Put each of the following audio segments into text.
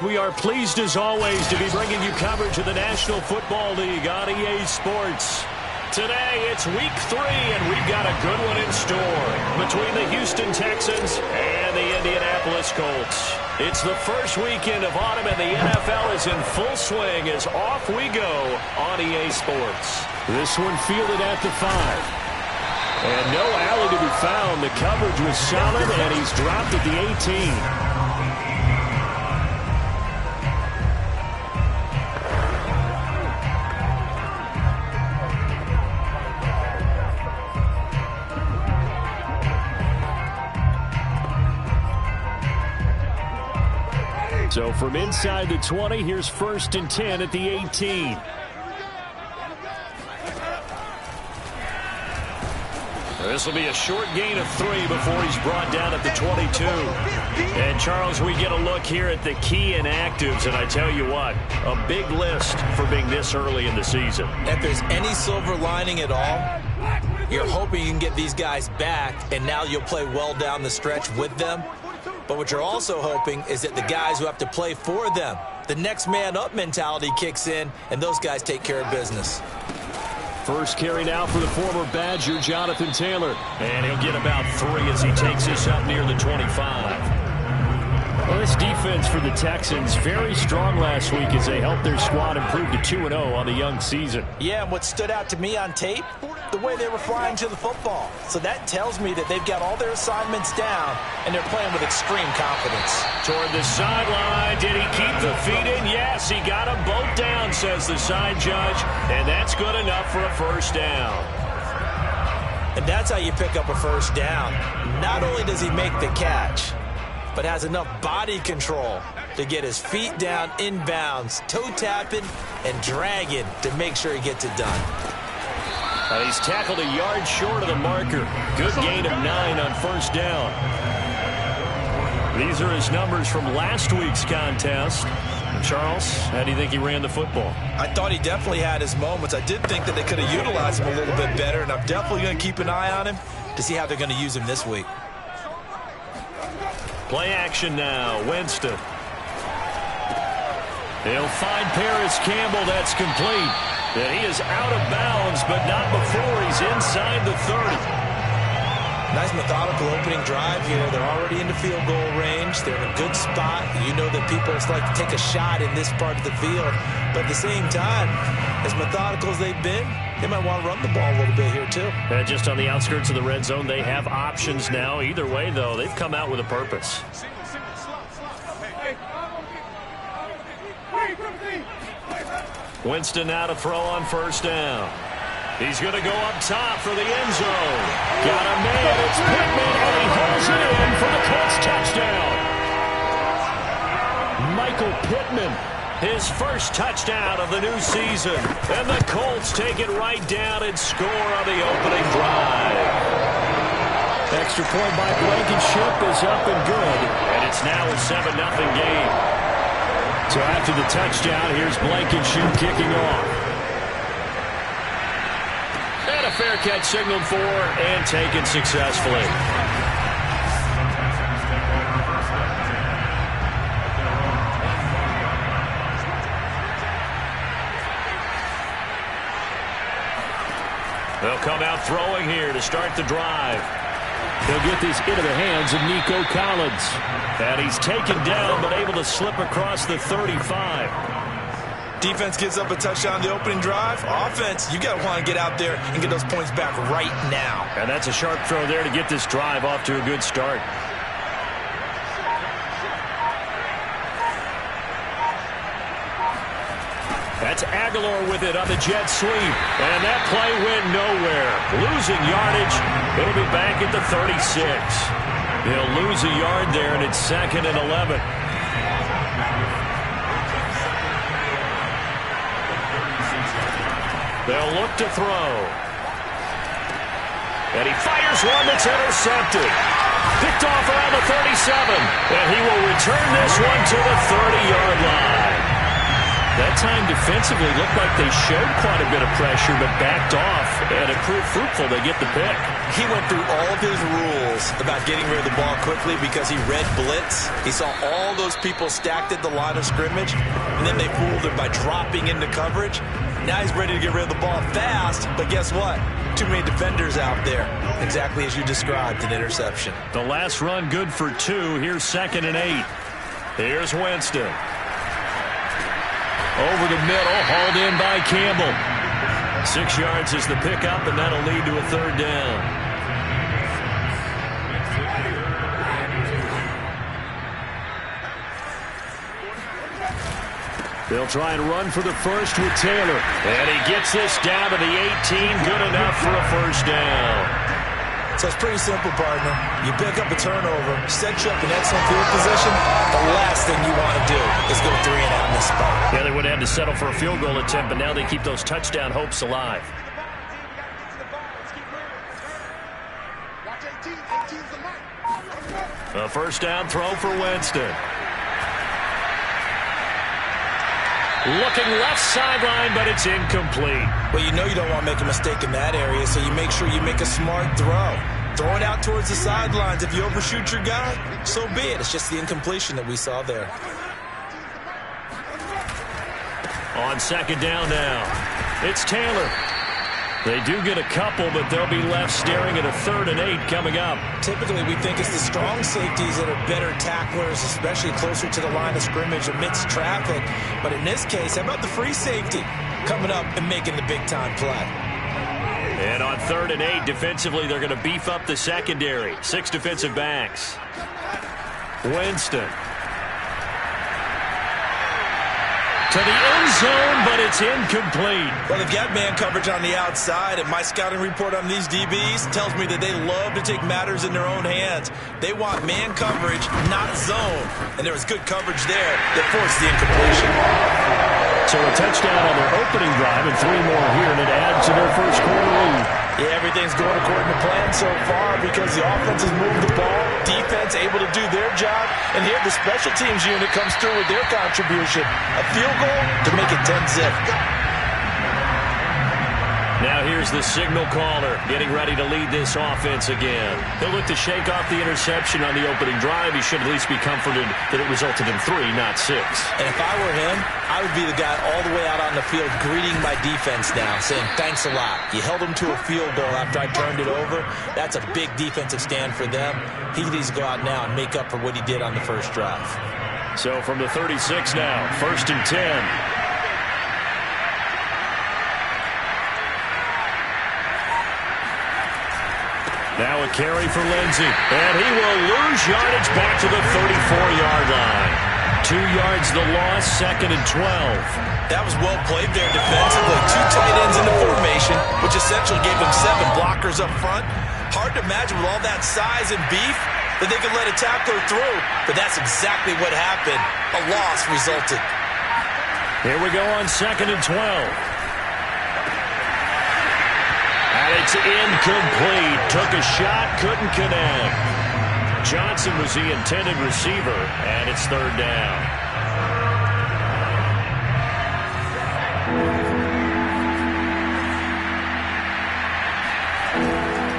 We are pleased as always to be bringing you coverage of the National Football League on EA Sports. Today it's week 3 and we've got a good one in store between the Houston Texans and the Indianapolis Colts. It's the first weekend of autumn and the NFL is in full swing as off we go on EA Sports. This one fielded at the 5. And no alley to be found. The coverage was solid and he's dropped at the 18. So from inside the 20, here's 1st and 10 at the 18. This will be a short gain of 3 before he's brought down at the 22. And, Charles, we get a look here at the key inactives, and I tell you what, a big list for being this early in the season. If there's any silver lining at all, you're hoping you can get these guys back, and now you'll play well down the stretch with them. But what you're also hoping is that the guys who have to play for them, the next man up mentality kicks in, and those guys take care of business. First carry now for the former Badger, Jonathan Taylor. And he'll get about 3 as he takes this up near the 25. Well, this defense for the Texans, very strong last week as they helped their squad improve to 2-0 on the young season. Yeah, and what stood out to me on tape, the way they were flying to the football. So that tells me that they've got all their assignments down, and they're playing with extreme confidence. Toward the sideline, did he keep the feet in? Yes, he got them both down, says the side judge, and that's good enough for a first down. And that's how you pick up a first down. Not only does he make the catch, but has enough body control to get his feet down inbounds, toe tapping and dragging to make sure he gets it done. He's tackled a yard short of the marker. Good gain of 9 on first down. These are his numbers from last week's contest. Charles, how do you think he ran the football? I thought he definitely had his moments. I did think that they could have utilized him a little bit better, and I'm definitely going to keep an eye on him to see how they're going to use him this week. Play action now. Winston. He'll find Paris Campbell. That's complete. And he is out of bounds, but not before he's inside the 30. Nice methodical opening drive here. They're already into field goal range. They're in a good spot. You know that people like to take a shot in this part of the field. But at the same time, as methodical as they've been, they might want to run the ball a little bit here too. And just on the outskirts of the red zone, they have options now. Either way, though, they've come out with a purpose. Winston now to throw on first down. He's going to go up top for the end zone. Got a man. It's Pittman, and he hauls it in for the Colts touchdown. Michael Pittman, his first touchdown of the new season. And the Colts take it right down and score on the opening drive. Extra point by Blankenship is up and good. And it's now a 7-0 game. So after the touchdown, here's Blankenship kicking off. And a fair catch signaled for and taken successfully. They'll come out throwing here to start the drive. He'll get this into the hands of Nico Collins. And he's taken down but able to slip across the 35. Defense gives up a touchdown on the opening drive. Offense, you got to want to get out there and get those points back right now. And that's a sharp throw there to get this drive off to a good start. That's Aguilar with it on the jet sweep. And that play went nowhere. Losing yardage. It'll be back at the 36. He'll lose a yard there, and it's 2nd and 11. They'll look to throw. And he fires one that's intercepted. Picked off around the 37. And he will return this one to the 30-yard line. That time defensively looked like they showed quite a bit of pressure but backed off, and it proved fruitful. They get the pick. He went through all of his rules about getting rid of the ball quickly because he read blitz. He saw all those people stacked at the line of scrimmage, and then they fooled him by dropping into coverage. Now he's ready to get rid of the ball fast, but guess what? Too many defenders out there. Exactly as you described, an interception. The last run good for 2. Here's 2nd and 8. Here's Winston. Over the middle, hauled in by Campbell. 6 yards is the pickup, and that'll lead to a 3rd down. They'll try and run for the first with Taylor. And he gets this down to the 18. Good enough for a 1st down. So it's pretty simple, partner. You pick up a turnover, set you up in excellent field position. The last thing you want to do is go 3 and out in this spot. Yeah, they would have had to settle for a field goal attempt, but now they keep those touchdown hopes alive. A 1st down throw for Winston. Looking left sideline, but it's incomplete. Well, you know you don't want to make a mistake in that area, so you make sure you make a smart throw. Throw it out towards the sidelines. If you overshoot your guy, so be it. It's just the incompletion that we saw there. On 2nd down now, it's Taylor. They do get a couple, but they'll be left staring at a 3rd and 8 coming up. Typically, we think it's the strong safeties that are better tacklers, especially closer to the line of scrimmage amidst traffic. But in this case, how about the free safety coming up and making the big-time play? And on 3rd and 8, defensively, they're going to beef up the secondary. 6 defensive backs. Winston. To the end zone, but it's incomplete. Well, they've got man coverage on the outside, and my scouting report on these DBs tells me that they love to take matters in their own hands. They want man coverage, not zone. And there was good coverage there that forced the incompletion. So a touchdown on their opening drive and 3 more here, and it adds to their 1st quarter lead. Yeah, everything's going according to plan so far because the offense has moved the ball, defense able to do their job, and here the special teams unit comes through with their contribution. A field goal to make it 10-zip. Now here's the signal caller getting ready to lead this offense again. He'll look to shake off the interception on the opening drive. He should at least be comforted that it resulted in 3, not 6. And if I were him, I would be the guy all the way out on the field greeting my defense now, saying thanks a lot. You held them to a field goal after I turned it over. That's a big defensive stand for them. He needs to go out now and make up for what he did on the first drive. So from the 36 now, 1st and 10. Now a carry for Lindsey, and he will lose yardage back to the 34-yard line. 2 yards the loss, 2nd and 12. That was well played there defensively. 2 tight ends in the formation, which essentially gave them 7 blockers up front. Hard to imagine with all that size and beef that they could let a tackler through, but that's exactly what happened. A loss resulted. Here we go on 2nd and 12. And it's incomplete. Took a shot, couldn't connect. Johnson was the intended receiver, and it's 3rd down.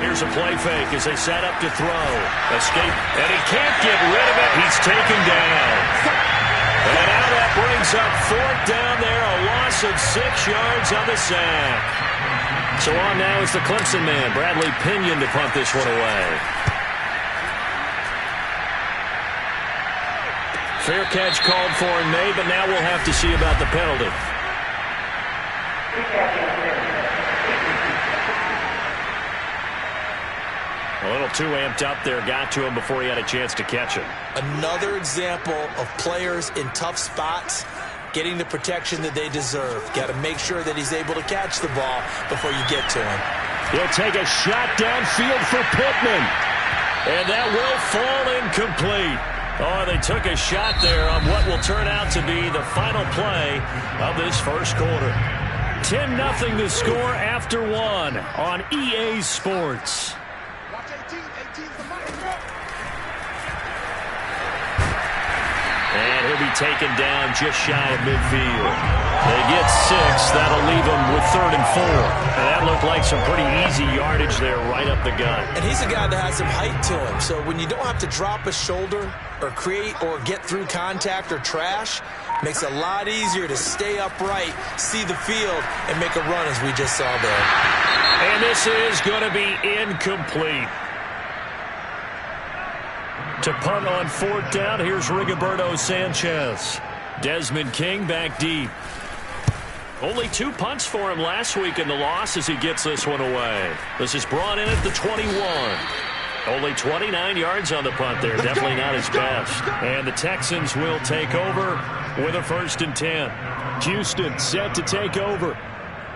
Here's a play fake as they set up to throw. Escape, and he can't get rid of it. He's taken down. And now that brings up 4th down there, a loss of 6 yards on the sack. So on now is the Clemson man, Bradley Pinion, to punt this one away. Fair catch called for and made, but now we'll have to see about the penalty. A little too amped up there, got to him before he had a chance to catch it. Another example of players in tough spots getting the protection that they deserve. Got to make sure that he's able to catch the ball before you get to him. He'll take a shot downfield for Pittman. And that will fall incomplete. Oh, they took a shot there on what will turn out to be the final play of this 1st quarter. 10-0 the score after 1 on EA Sports. And he'll be taken down just shy of midfield. They get 6. That'll leave them with 3rd and 4. And that looked like some pretty easy yardage there right up the gut. And he's a guy that has some height to him. So when you don't have to drop a shoulder or create or get through contact or trash, makes it a lot easier to stay upright, see the field, and make a run as we just saw there. And this is going to be incomplete. To punt on 4th down, here's Rigoberto Sanchez. Desmond King back deep. Only 2 punts for him last week in the loss as he gets this one away. This is brought in at the 21. Only 29 yards on the punt there. Definitely not his best. And the Texans will take over with a 1st and 10. Houston set to take over.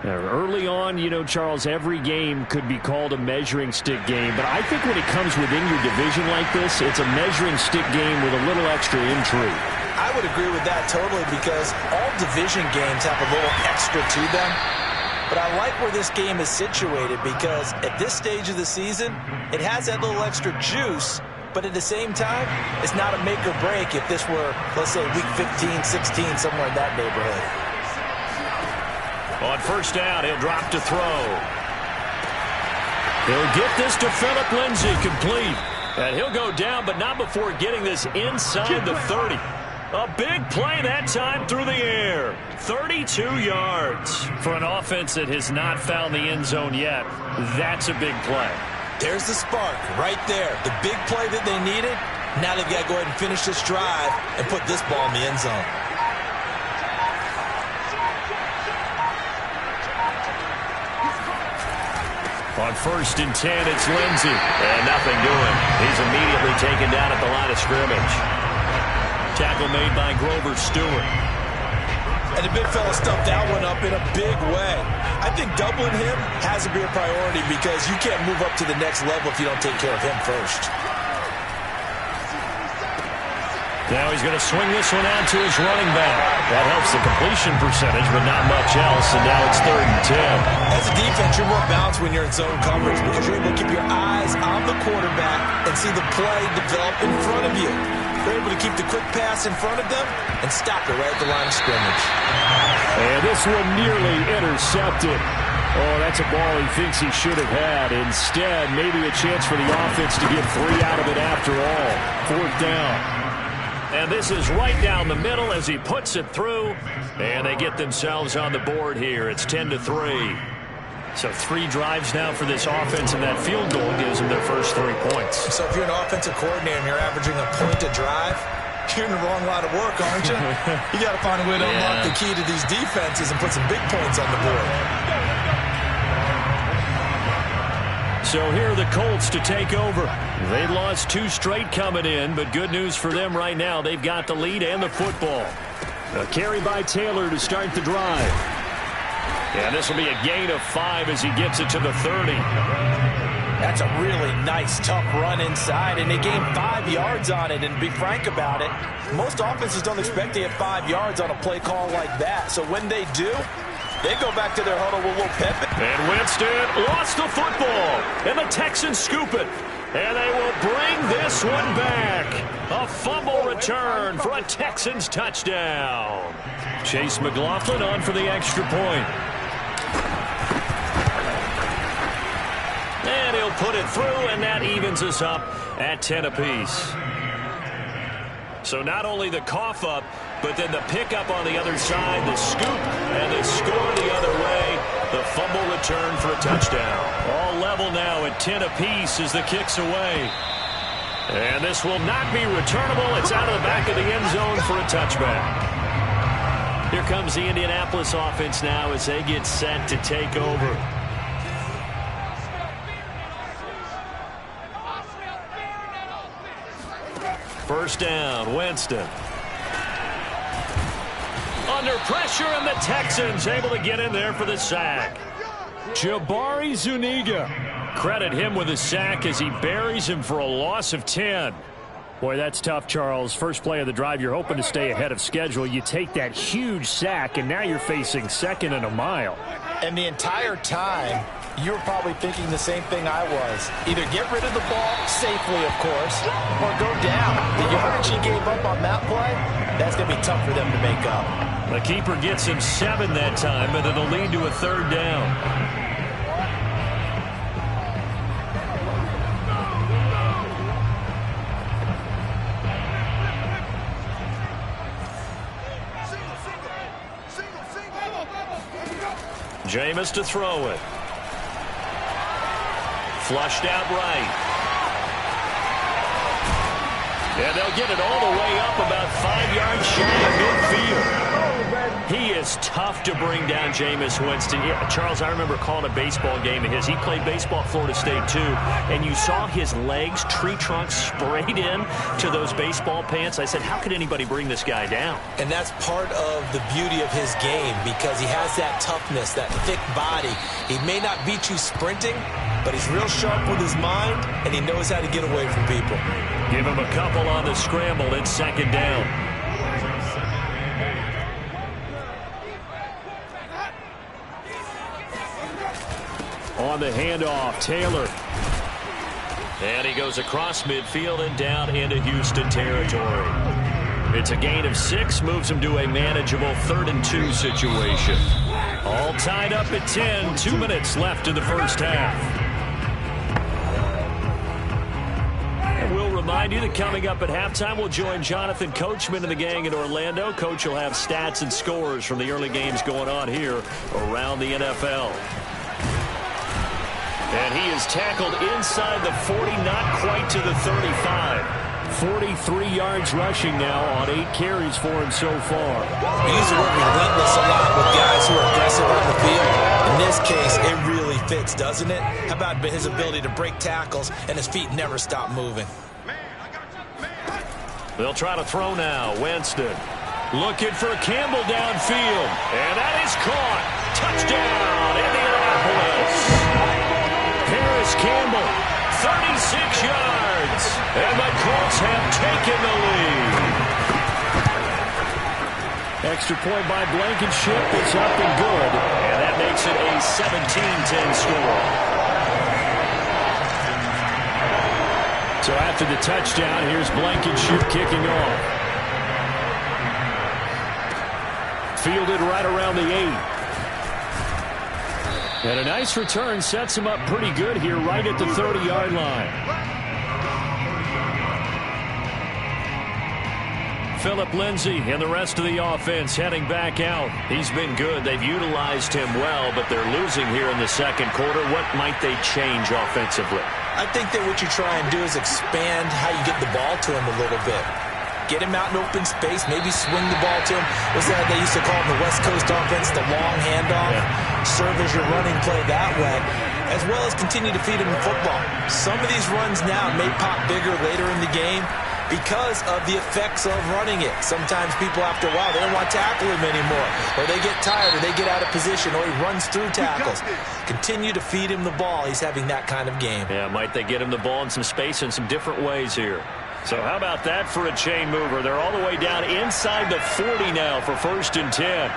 Now, early on, you know, Charles, every game could be called a measuring stick game. But I think when it comes within your division like this, it's a measuring stick game with a little extra intrigue. I would agree with that totally because all division games have a little extra to them. But I like where this game is situated because at this stage of the season, it has that little extra juice. But at the same time, it's not a make or break if this were, let's say, week 15, 16, somewhere in that neighborhood. On 1st down, he'll drop to throw. He'll get this to Phillip Lindsay complete. And he'll go down, but not before getting this inside the 30. A big play that time through the air. 32 yards. For an offense that has not found the end zone yet, that's a big play. There's the spark right there. The big play that they needed. Now they've got to go ahead and finish this drive and put this ball in the end zone. On 1st and 10, it's Lindsay. And nothing doing. He's immediately taken down at the line of scrimmage. Tackle made by Grover Stewart. And the big fella stuffed that one up in a big way. I think doubling him has to be a priority because you can't move up to the next level if you don't take care of him first. Now he's going to swing this one out to his running back. That helps the completion percentage, but not much else, and now it's 3rd and 10. As a defense, you're more balanced when you're in zone coverage because you're able to keep your eyes on the quarterback and see the play develop in front of you. You're able to keep the quick pass in front of them and stop it right at the line of scrimmage. And this one nearly intercepted. Oh, that's a ball he thinks he should have had. Instead, maybe a chance for the offense to get 3 out of it after all. 4th down. And this is right down the middle as he puts it through. And they get themselves on the board here. It's 10-3. So 3 drives now for this offense, and that field goal gives them their first 3 points. So if you're an offensive coordinator and you're averaging a point a drive, you're in the wrong line of work, aren't you? You got to find a way to unlock the key to these defenses and put some big points on the board. So here are the Colts to take over. They lost 2 straight coming in, but good news for them right now. They've got the lead and the football. A carry by Taylor to start the drive. And this will be a gain of 5 as he gets it to the 30. That's a really nice, tough run inside, and they gained 5 yards on it. And to be frank about it, most offenses don't expect to get 5 yards on a play call like that. So when they do, they go back to their huddle with a little pep. And Winston lost the football, and the Texans scoop it. And they will bring this one back. A fumble return for a Texans touchdown. Chase McLaughlin on for the extra point. And he'll put it through, and that evens us up at 10 apiece. So not only the cough up, but then the pickup on the other side, the scoop, and the score the other way. The fumble return for a touchdown. All level now at 10 apiece as the kick's away. And this will not be returnable. It's out of the back of the end zone for a touchback. Here comes the Indianapolis offense now as they get set to take over. First down, Winston. Under pressure, and the Texans able to get in there for the sack. Jabari Zuniga. Credit him with a sack as he buries him for a loss of 10. Boy, that's tough, Charles. First play of the drive, you're hoping to stay ahead of schedule. You take that huge sack, and now you're facing 2nd and a mile. And the entire time, you were probably thinking the same thing I was. Either get rid of the ball, safely, of course, or go down. The yardage he gave up on that play, that's going to be tough for them to make up. The keeper gets him 7 that time, but it'll lead to a 3rd down. Jameis to throw it. Flushed out right. And they'll get it all the way up about 5 yards shy of midfield. He is tough to bring down, Jameis Winston. Yeah, Charles, I remember calling a baseball game of his. He played baseball at Florida State, too. And you saw his legs, tree trunks sprayed in to those baseball pants. I said, how could anybody bring this guy down? And that's part of the beauty of his game because he has that toughness, that thick body. He may not beat you sprinting, but he's real sharp with his mind, and he knows how to get away from people. Give him a couple on the scramble. It's 2nd down. On the handoff, Taylor. And he goes across midfield and down into Houston territory. It's a gain of 6, moves him to a manageable 3rd and 2 situation. All tied up at 10, 2 minutes left in the first half. And we'll remind you that coming up at halftime, we'll join Jonathan Coachman and the gang in Orlando. Coach will have stats and scores from the early games going on here around the NFL. And he is tackled inside the 40, not quite to the 35. 43 yards rushing now on 8 carries for him so far. We use the word relentless a lot with guys who are aggressive on the field. In this case, it really fits, doesn't it? How about his ability to break tackles and his feet never stop moving? They'll try to throw now. Winston looking for Campbell downfield. And that is caught. Touchdown, Indianapolis. Paris Campbell, 36 yards. And the Colts have taken the lead. Extra point by Blankenship. It's up and good. And that makes it a 17-10 score. So after the touchdown, here's Blankenship kicking off. Fielded right around the 8. And a nice return sets him up pretty good here right at the 30-yard line. Philip Lindsay and the rest of the offense heading back out. He's been good. They've utilized him well, but they're losing here in the second quarter. What might they change offensively? I think that what you try and do is expand how you get the ball to him a little bit. Get him out in open space, maybe swing the ball to him. What's that they used to call in the West Coast offense, the long handoff? Yeah. Serve as your running play that way, as well as continue to feed him the football. Some of these runs now may pop bigger later in the game because of the effects of running it. Sometimes people, after a while, they don't want to tackle him anymore, or they get tired, or they get out of position, or he runs through tackles. Continue to feed him the ball. He's having that kind of game. Yeah, might they get him the ball in some space in some different ways here. So how about that for a chain mover? They're all the way down inside the 40 now for 1st and 10.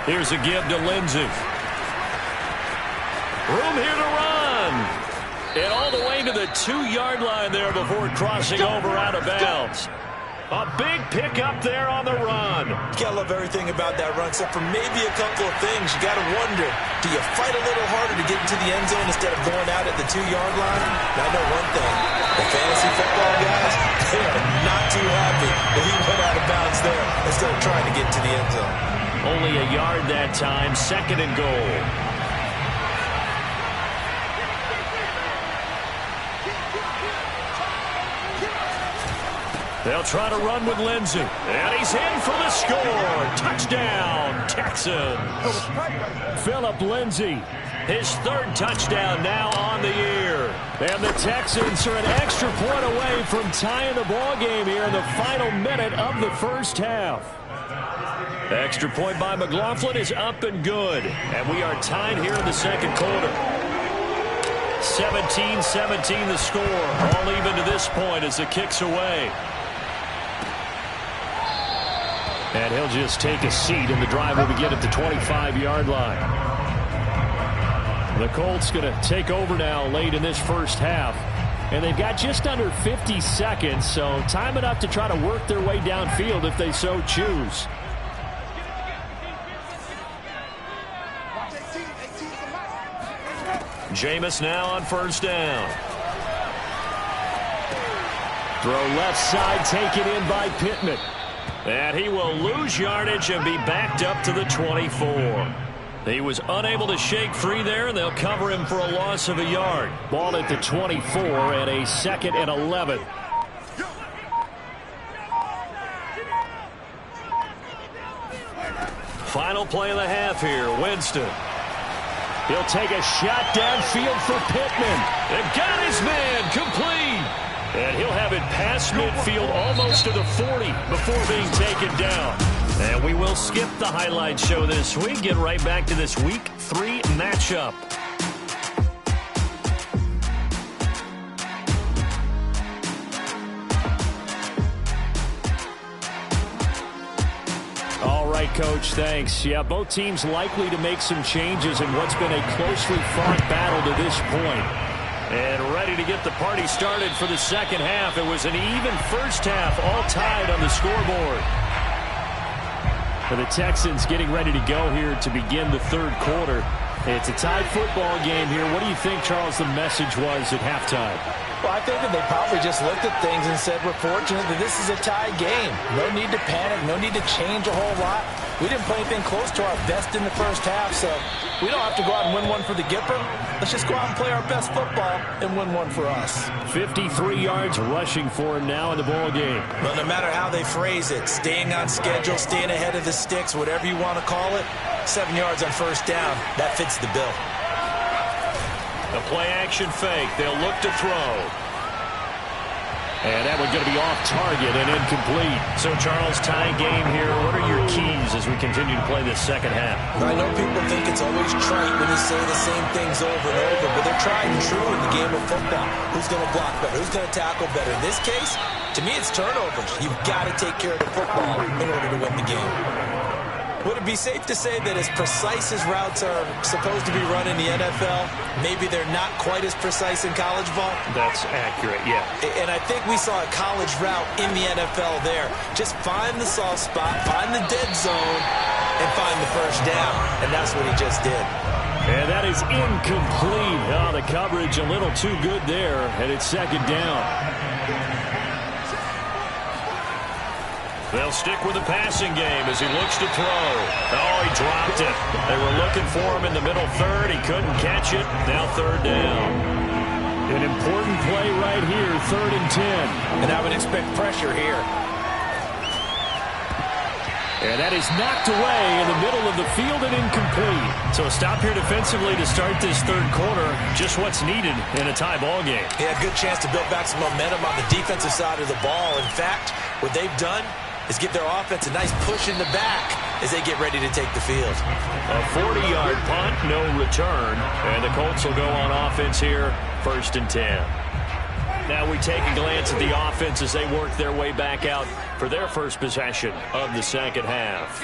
Here's a give to Lindsay. Room here to run. And all the way to the 2-yard line there before crossing over out of bounds. A big pickup there on the run. You gotta love everything about that run, except for maybe a couple of things. You gotta wonder, do you fight a little harder to get into the end zone instead of going out at the 2-yard line? And I know one thing, the fantasy football guys, they are not too happy that he went out of bounds there instead of trying to get to the end zone. Only a yard that time, 2nd and goal. They'll try to run with Lindsay. And he's in for the score. Touchdown, Texans. Philip Lindsay, his 3rd touchdown now on the year. And the Texans are an extra point away from tying the ball game here in the final minute of the first half. Extra point by McLaughlin is up and good. And we are tied here in the second quarter. 17-17 the score. All even to this point as the kick's away. And he'll just take a seat, and the drive will begin at the 25-yard line. The Colts going to take over now late in this first half. And they've got just under 50 seconds, so time enough to try to work their way downfield if they so choose. Jameis now on first down. Throw left side, taken in by Pittman. And he will lose yardage and be backed up to the 24. He was unable to shake free there, and they'll cover him for a loss of a yard. Ball at the 24 and a 2nd and 11. Final play of the half here. Winston. He'll take a shot downfield for Pittman. And got his man complete. And he'll have it past midfield almost to the 40 before being taken down. And we will skip the highlight show this week. Get right back to this Week 3 matchup. All right, Coach, thanks. Yeah, both teams likely to make some changes in what's been a closely fought battle to this point. And ready to get the party started for the second half. It was an even first half, all tied on the scoreboard. For the Texans getting ready to go here to begin the third quarter. It's a tied football game here. What do you think, Charles, the message was at halftime? Well, I think that they probably just looked at things and said, we're fortunate that this is a tie game. No need to panic, no need to change a whole lot. We didn't play anything close to our best in the first half, so we don't have to go out and win one for the Gipper. Let's just go out and play our best football and win one for us. 53 yards rushing for him now in the ball game. Well, no matter how they phrase it, staying on schedule, staying ahead of the sticks, whatever you want to call it, 7 yards on first down, that fits the bill. The play action fake. They'll look to throw. And that one's going to be off target and incomplete. So, Charles, tie game here. What are your keys as we continue to play this second half? I know people think it's always trite when you say the same things over and over, but they're tried and true in the game of football. Who's going to block better? Who's going to tackle better? In this case, to me, it's turnovers. You've got to take care of the football in order to win the game. Would it be safe to say that as precise as routes are supposed to be run in the NFL, maybe they're not quite as precise in college ball? That's accurate, yeah. And I think we saw a college route in the NFL there. Just find the soft spot, find the dead zone, and find the first down. And that's what he just did. And that is incomplete. Oh, the coverage a little too good there, and it's second down. They'll stick with the passing game as he looks to throw. Oh, he dropped it. They were looking for him in the middle third. He couldn't catch it. Now third down. An important play right here, 3rd and 10. And I would expect pressure here. And that is knocked away in the middle of the field and incomplete. So a stop here defensively to start this third quarter. Just what's needed in a tie ball game. Yeah, good chance to build back some momentum on the defensive side of the ball. In fact, what they've done is give their offense a nice push in the back as they get ready to take the field. A 40-yard punt, no return. And the Colts will go on offense here, 1st and 10. Now we take a glance at the offense as they work their way back out for their first possession of the second half.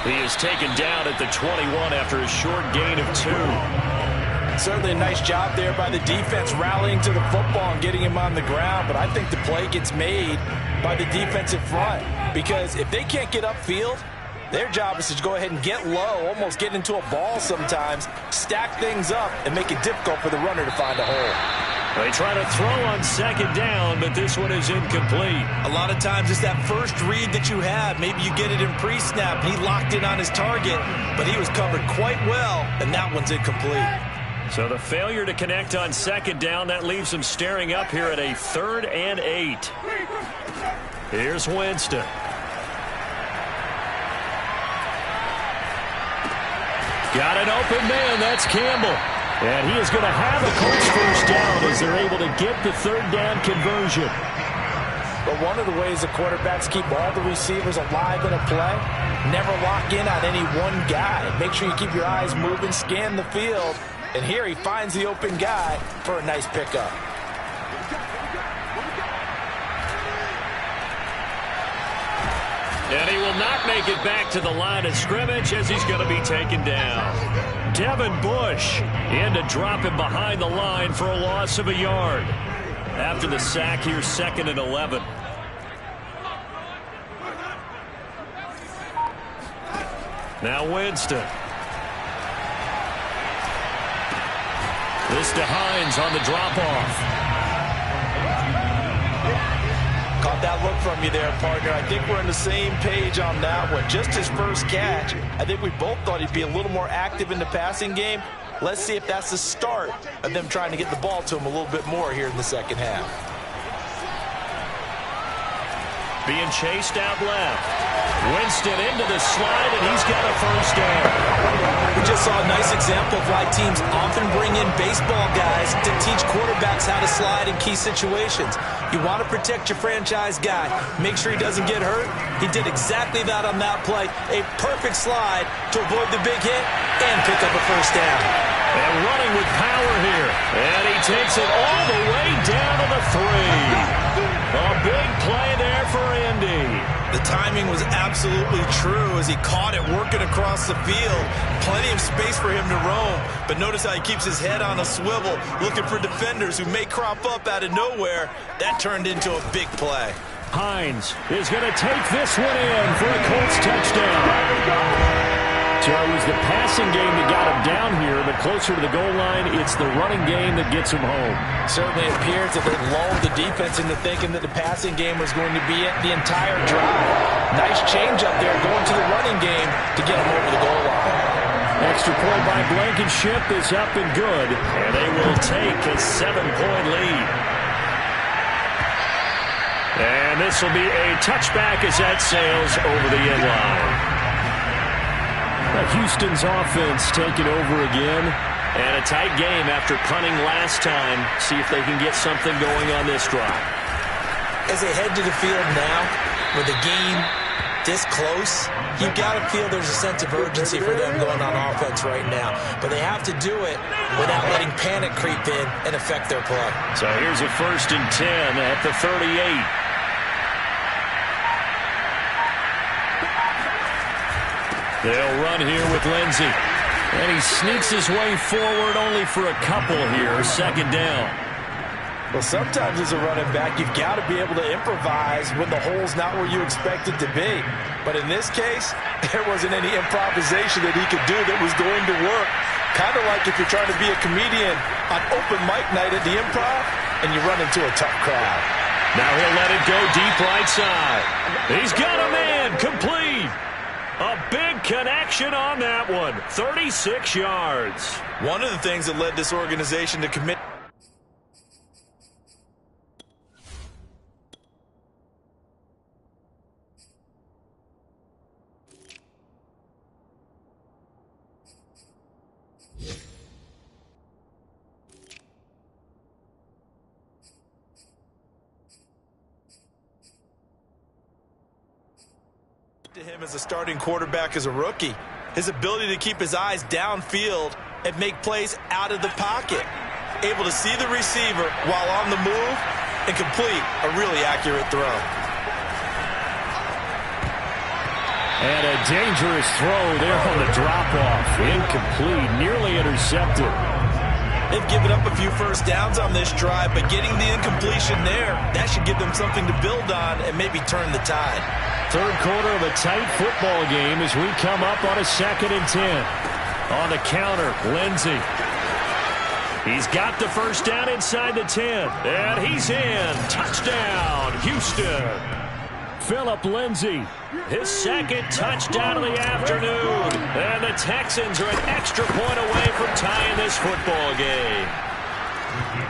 He is taken down at the 21 after a short gain of 2. Certainly a nice job there by the defense rallying to the football and getting him on the ground, but I think the play gets made by the defensive front because if they can't get upfield, their job is to go ahead and get low, almost get into a ball sometimes, stack things up, and make it difficult for the runner to find a hole. They try to throw on second down, but this one is incomplete. A lot of times it's that first read that you have. Maybe you get it in pre-snap. He locked in on his target, but he was covered quite well, and that one's incomplete. So the failure to connect on second down, that leaves them staring up here at a 3rd and 8. Here's Winston. Got an open man. That's Campbell. And he is going to have a Colts first down as they're able to get the 3rd down conversion. But one of the ways the quarterbacks keep all the receivers alive in a play, never lock in on any one guy. Make sure you keep your eyes moving, scan the field. And here he finds the open guy for a nice pickup. And he will not make it back to the line of scrimmage as he's going to be taken down. Devin Bush in to drop him behind the line for a loss of a yard. After the sack here, 2nd and 11. Now Winston. This to Hines on the drop-off. Caught that look from you there, partner. I think we're on the same page on that one. Just his first catch, I think we both thought he'd be a little more active in the passing game. Let's see if that's the start of them trying to get the ball to him a little bit more here in the second half. Being chased out left. Winston into the slide, and he's got a first down. We just saw a nice example of why teams often bring in baseball guys to teach quarterbacks how to slide in key situations. You want to protect your franchise guy. Make sure he doesn't get hurt. He did exactly that on that play. A perfect slide to avoid the big hit and pick up a first down. And running with power here. And he takes it all the way down to the 3. A big play there for Indy. The timing was absolutely true as he caught it working across the field. Plenty of space for him to roam. But notice how he keeps his head on a swivel, looking for defenders who may crop up out of nowhere. That turned into a big play. Hines is going to take this one in for a Colts touchdown. So it was the passing game that got him down here, but closer to the goal line, it's the running game that gets him home. Certainly appears that they lulled the defense into thinking that the passing game was going to be it the entire drive. Nice change up there going to the running game to get him over the goal line. Extra point by Blankenship is up and good, and they will take a 7-point lead. And this will be a touchback as that sails over the end line. Houston's offense taking over again. And a tight game after punting last time. See if they can get something going on this drive. As they head to the field now, with the game this close, you've got to feel there's a sense of urgency for them going on offense right now. But they have to do it without letting panic creep in and affect their play. So here's a 1st and 10 at the 38. They'll run here with Lindsey. And he sneaks his way forward only for a couple here. 2nd down. Well, sometimes as a running back, you've got to be able to improvise when the hole's not where you expect it to be. But in this case, there wasn't any improvisation that he could do that was going to work. Kind of like if you're trying to be a comedian on open mic night at the Improv and you run into a tough crowd. Now he'll let it go deep right side. He's got a man complete. A big connection on that one. 36 yards. One of the things that led this organization to commit to him as a starting quarterback as a rookie. His ability to keep his eyes downfield and make plays out of the pocket. Able to see the receiver while on the move and complete a really accurate throw. And a dangerous throw there on the drop-off. Incomplete, nearly intercepted. They've given up a few first downs on this drive, but getting the incompletion there, that should give them something to build on and maybe turn the tide. 3rd quarter of a tight football game as we come up on a 2nd and 10. On the counter, Lindsey. He's got the first down inside the 10. And he's in. Touchdown, Houston. Phillip Lindsay, his 2nd touchdown of the afternoon. And the Texans are an extra point away from tying this football game.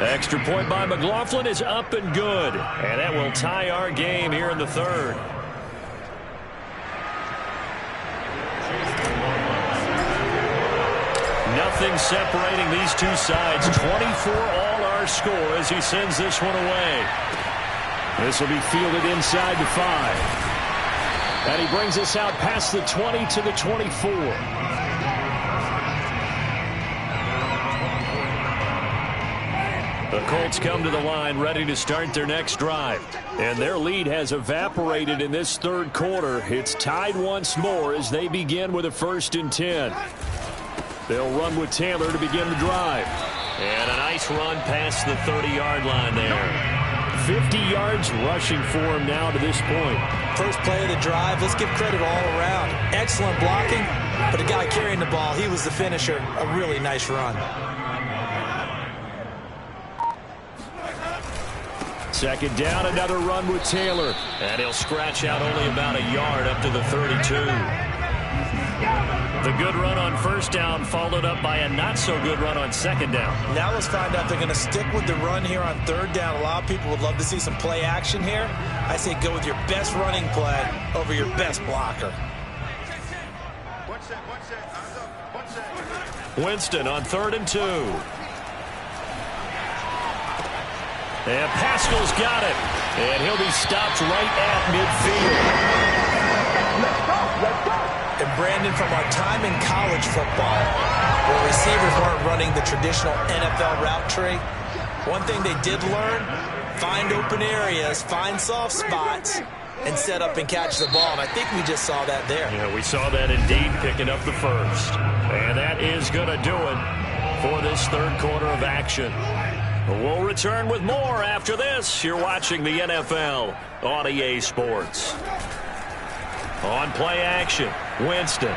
Extra point by McLaughlin is up and good. And that will tie our game here in the 3rd. Nothing separating these two sides. 24 all our score as he sends this one away. This will be fielded inside the 5. And he brings us out past the 20 to the 24. The Colts come to the line ready to start their next drive. And their lead has evaporated in this third quarter. It's tied once more as they begin with a 1st and 10. They'll run with Taylor to begin the drive. And a nice run past the 30-yard line there. 50 yards rushing for him now to this point. First play of the drive, let's give credit all around. Excellent blocking, but the guy carrying the ball, he was the finisher. A really nice run. Second down, another run with Taylor. And he'll scratch out only about a yard up to the 32. The good run on first down followed up by a not-so-good run on second down. Now let's find out if they're going to stick with the run here on third down. A lot of people would love to see some play action here. I say go with your best running play over your best blocker. Winston on 3rd and 2. And Pascal's got it. And he'll be stopped right at midfield. And Brandon, from our time in college football, where receivers weren't running the traditional NFL route tree, one thing they did learn, find open areas, find soft spots, and set up and catch the ball. And I think we just saw that there. Yeah, we saw that indeed, picking up the first. And that is going to do it for this third quarter of action. We'll return with more after this. You're watching the NFL on EA Sports. On play action, Winston.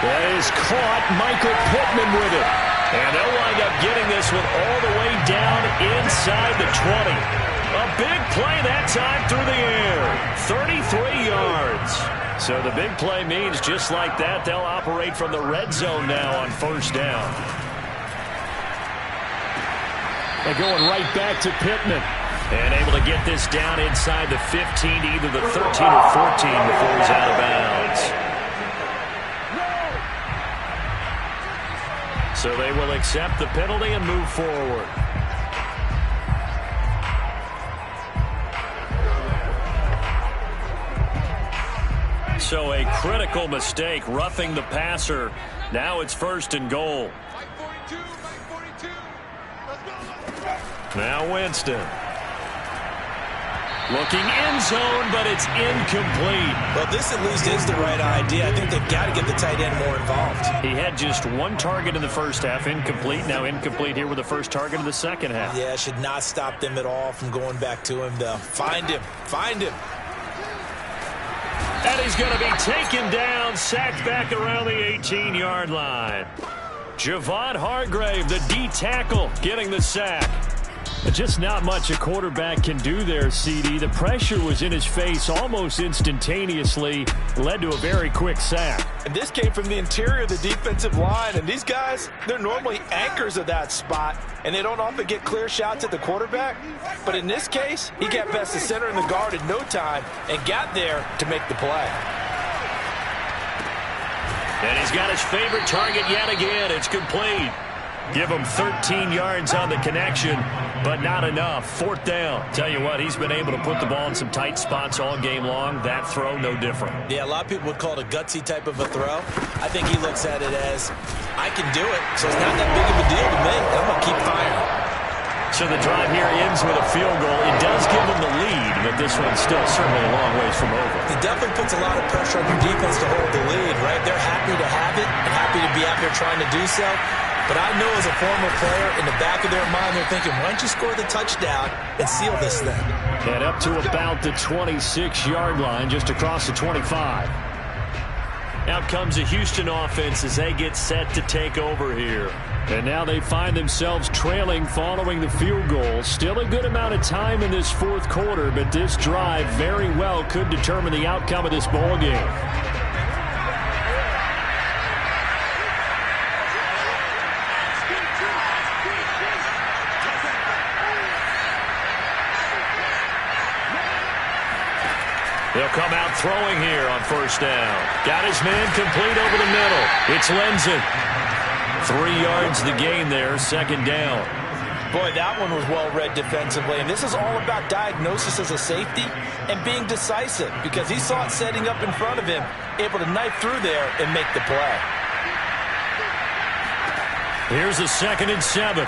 That is caught. Michael Pittman with it. And they'll wind up getting this one all the way down inside the 20. A big play that time through the air. 33 yards. So the big play means just like that, they'll operate from the red zone now on first down. They're going right back to Pittman. And able to get this down inside the 15 to either the 13 or 14 before he's out of bounds. So they will accept the penalty and move forward. So a critical mistake, roughing the passer. Now it's 1st and goal. Now Winston. Looking end zone, but it's incomplete. Well, this at least is the right idea. I think they've got to get the tight end more involved. He had just one target in the first half, incomplete. Now incomplete here with the first target of the second half. Yeah, should not stop them at all from going back to him, though. Find him. Find him. And he's going to be taken down, sacked back around the 18-yard line. Javon Hargrave, the D tackle, getting the sack. Just not much a quarterback can do there, CD. The pressure was in his face almost instantaneously, led to a very quick sack. And this came from the interior of the defensive line, and these guys, they're normally anchors of that spot, and they don't often get clear shots at the quarterback. But in this case, he got past the center and the guard in no time and got there to make the play. And he's got his favorite target yet again. It's complete. Give him 13 yards on the connection, but not enough. 4th down. Tell you what, he's been able to put the ball in some tight spots all game long. That throw, no different. Yeah, a lot of people would call it a gutsy type of a throw. I think he looks at it as, I can do it, so it's not that big of a deal to me. I'm going to keep firing. So the drive here ends with a field goal. It does give them the lead, but this one's still certainly a long ways from over. It definitely puts a lot of pressure on your defense to hold the lead, right? They're happy to have it and happy to be out there trying to do so. But I know as a former player, in the back of their mind, they're thinking, why don't you score the touchdown and seal this thing? And up to about the 26-yard line, just across the 25. Out comes the Houston offense as they get set to take over here. And now they find themselves trailing following the field goal. Still a good amount of time in this fourth quarter, but this drive very well could determine the outcome of this ball game. They'll come out throwing here on first down. Got his man complete over the middle. It's Lenzen. 3 yards the gain there, second down. Boy, that one was well read defensively. And this is all about diagnosis as a safety and being decisive because he saw it setting up in front of him, able to knife through there and make the play. Here's a 2nd and 7.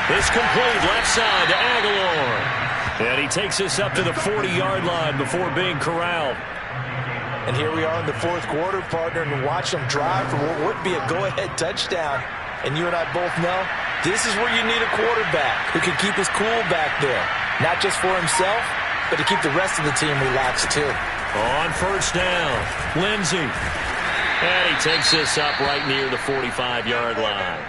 It's complete left side to Aguilar. And he takes us up to the 40-yard line before being corralled. And here we are in the fourth quarter, partner, and watch them drive for what would be a go-ahead touchdown. And you and I both know this is where you need a quarterback who can keep his cool back there. Not just for himself, but to keep the rest of the team relaxed too. On first down, Lindsey. And he takes this up right near the 45-yard line.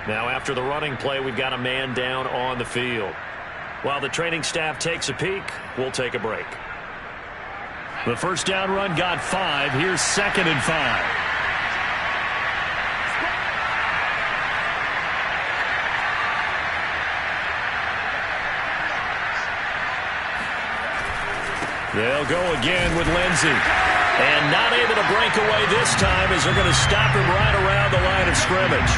Now after the running play, we've got a man down on the field. While the training staff takes a peek, we'll take a break. The first down run got 5. Here's 2nd and 5. They'll go again with Lindsey. And not able to break away this time as they're going to stop him right around the line of scrimmage.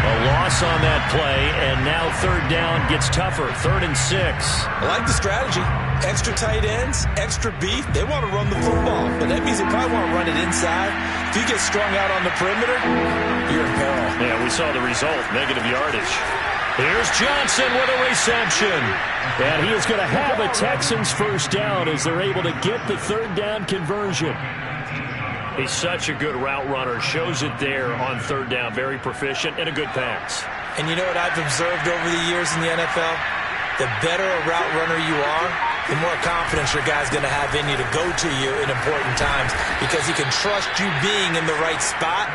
A loss on that play, and now third down gets tougher. 3rd and 6. I like the strategy. Extra tight ends, extra beef. They want to run the football, but that means they probably want to run it inside. If you get strung out on the perimeter, you're in peril. Yeah, we saw the result, negative yardage. Here's Johnson with a reception. And he is going to have a Texans first down as they're able to get the third down conversion. He's such a good route runner. Shows it there on third down. Very proficient and a good pass. And you know what I've observed over the years in the NFL? The better a route runner you are, the more confidence your guy's going to have in you to go to you in important times because he can trust you being in the right spot,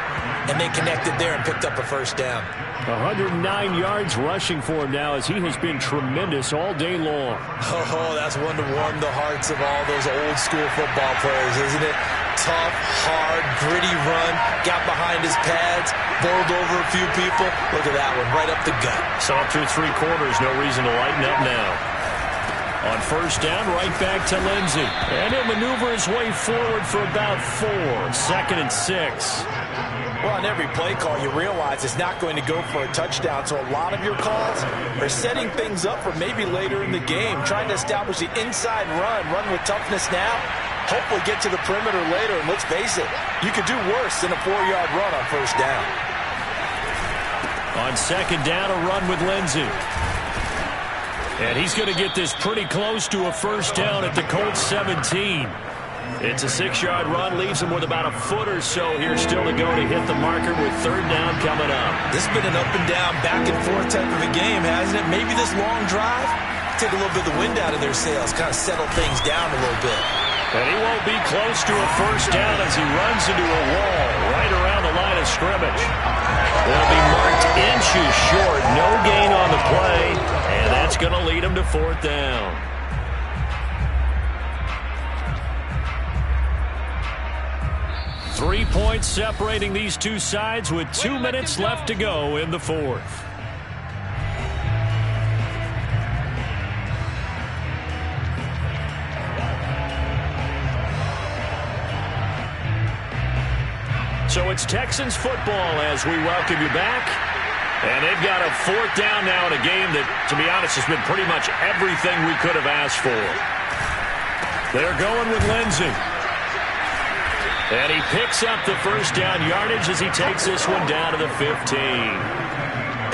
and they connected there and picked up a first down. 109 yards rushing for him now as he has been tremendous all day long. Oh, that's one to warm the hearts of all those old school football players, isn't it? Tough, hard, gritty run, got behind his pads, bowled over a few people. Look at that one, right up the gut. Saw through 3 quarters, no reason to lighten up now. On first down, right back to Lindsey. And he'll maneuver his way forward for about 4. 2nd and 6. Well, on every play call, you realize it's not going to go for a touchdown, so a lot of your calls are setting things up for maybe later in the game, trying to establish the inside run with toughness now, hopefully get to the perimeter later, and let's face it, you could do worse than a 4-yard run on first down. On second down, a run with Lindsey. And he's going to get this pretty close to a first down at the Colts 17. It's a 6-yard run, leaves him with about a foot or so here still to go to hit the marker with third down coming up. This has been an up and down, back and forth type of a game, hasn't it? Maybe this long drive, take a little bit of the wind out of their sails, kind of settle things down a little bit. And he won't be close to a first down as he runs into a wall right around the line of scrimmage. They'll be marked inches short, no gain on the play, and that's going to lead him to 4th down. 3 points separating these two sides with 2 minutes left to go in the 4th. So it's Texans football as we welcome you back. And they've got a 4th down now in a game that, to be honest, has been pretty much everything we could have asked for. They're going with Lindsey. And he picks up the first down yardage as he takes this one down to the 15.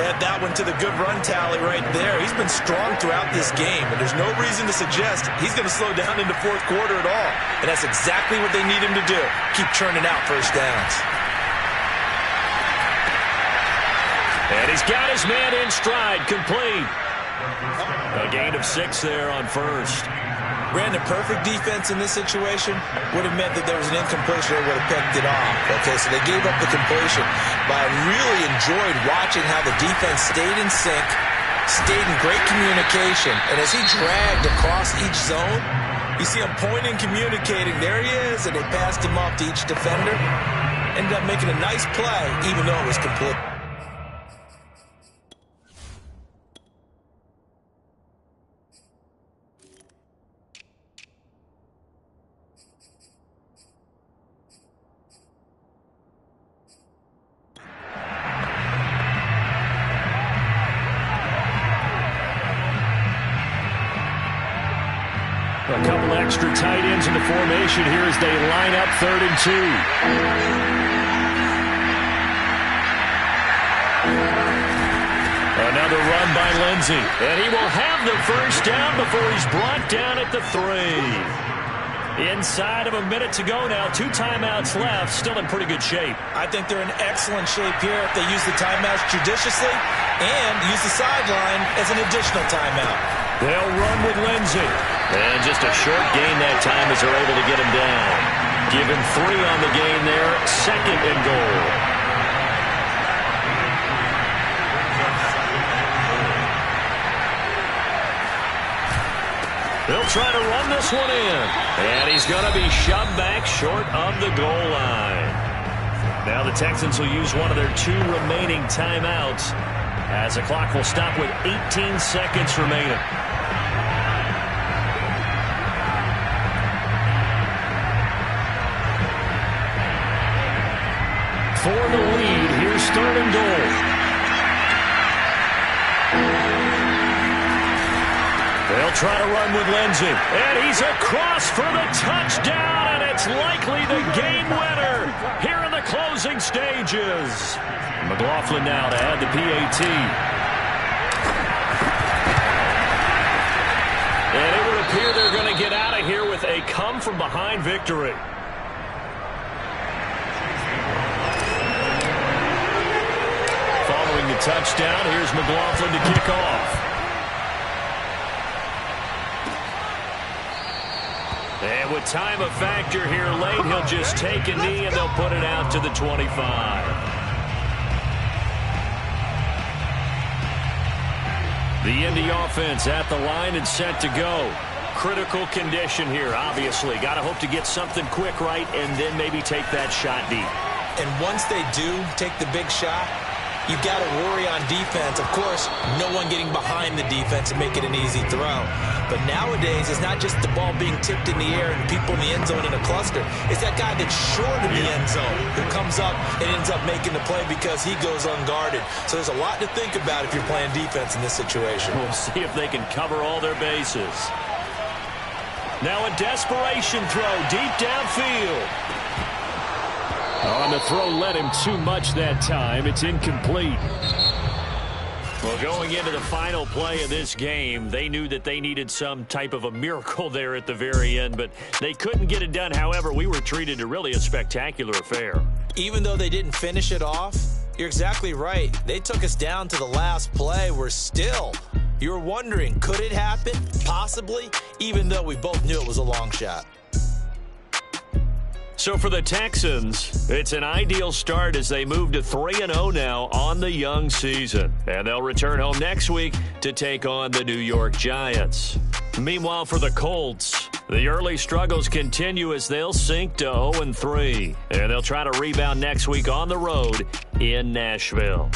Add that one to the good run tally right there. He's been strong throughout this game, and there's no reason to suggest he's going to slow down in the fourth quarter at all. And that's exactly what they need him to do. Keep churning out first downs. And he's got his man in stride, complete. A gain of 6 there on first. Brandon, perfect defense in this situation would have meant that there was an incompletion. They would have picked it off. Okay, so they gave up the completion. But I really enjoyed watching how the defense stayed in sync, stayed in great communication. And as he dragged across each zone, you see him pointing, communicating. There he is, and they passed him off to each defender. Ended up making a nice play, even though it was complete. A couple extra tight ends in the formation here as they line up 3rd and 2. Another run by Lindsey. And he will have the first down before he's brought down at the 3. Inside of a minute to go now. 2 timeouts left. Still in pretty good shape. I think they're in excellent shape here if they use the timeouts judiciously and use the sideline as an additional timeout. They'll run with Lindsey. And just a short gain that time as they're able to get him down. Give him 3 on the gain there. 2nd and goal. They'll try to run this one in. And he's going to be shoved back short of the goal line. Now the Texans will use one of their 2 remaining timeouts as the clock will stop with 18 seconds remaining. For the lead, here's 3rd and goal. They'll try to run with Lindsey. And he's across for the touchdown, and it's likely the game winner here in the closing stages. McLaughlin now to add the PAT. And it would appear they're going to get out of here with a come-from-behind victory. Following the touchdown, here's McLaughlin to kick off. And with time a factor here late, he'll just take a knee and they'll put it out to the 25. The Indy offense at the line and set to go. Critical condition here, obviously. Got to hope to get something quick right and then maybe take that shot deep. And once they do take the big shot, you've got to worry on defense. Of course, no one getting behind the defense and make it an easy throw. But nowadays, it's not just the ball being tipped in the air and people in the end zone in a cluster. It's that guy that's short of the end zone who comes up and ends up making the play because he goes unguarded. So there's a lot to think about if you're playing defense in this situation. We'll see if they can cover all their bases. Now a desperation throw deep downfield. On the throw led him too much that time. It's incomplete. Well, going into the final play of this game, they knew that they needed some type of a miracle there at the very end, but they couldn't get it done. However, we were treated to really a spectacular affair. Even though they didn't finish it off, you're exactly right. They took us down to the last play. We're still, you were wondering, could it happen? Possibly, even though we both knew it was a long shot. So for the Texans, it's an ideal start as they move to 3-0 now on the young season. And they'll return home next week to take on the New York Giants. Meanwhile, for the Colts, the early struggles continue as they'll sink to 0-3. And they'll try to rebound next week on the road in Nashville.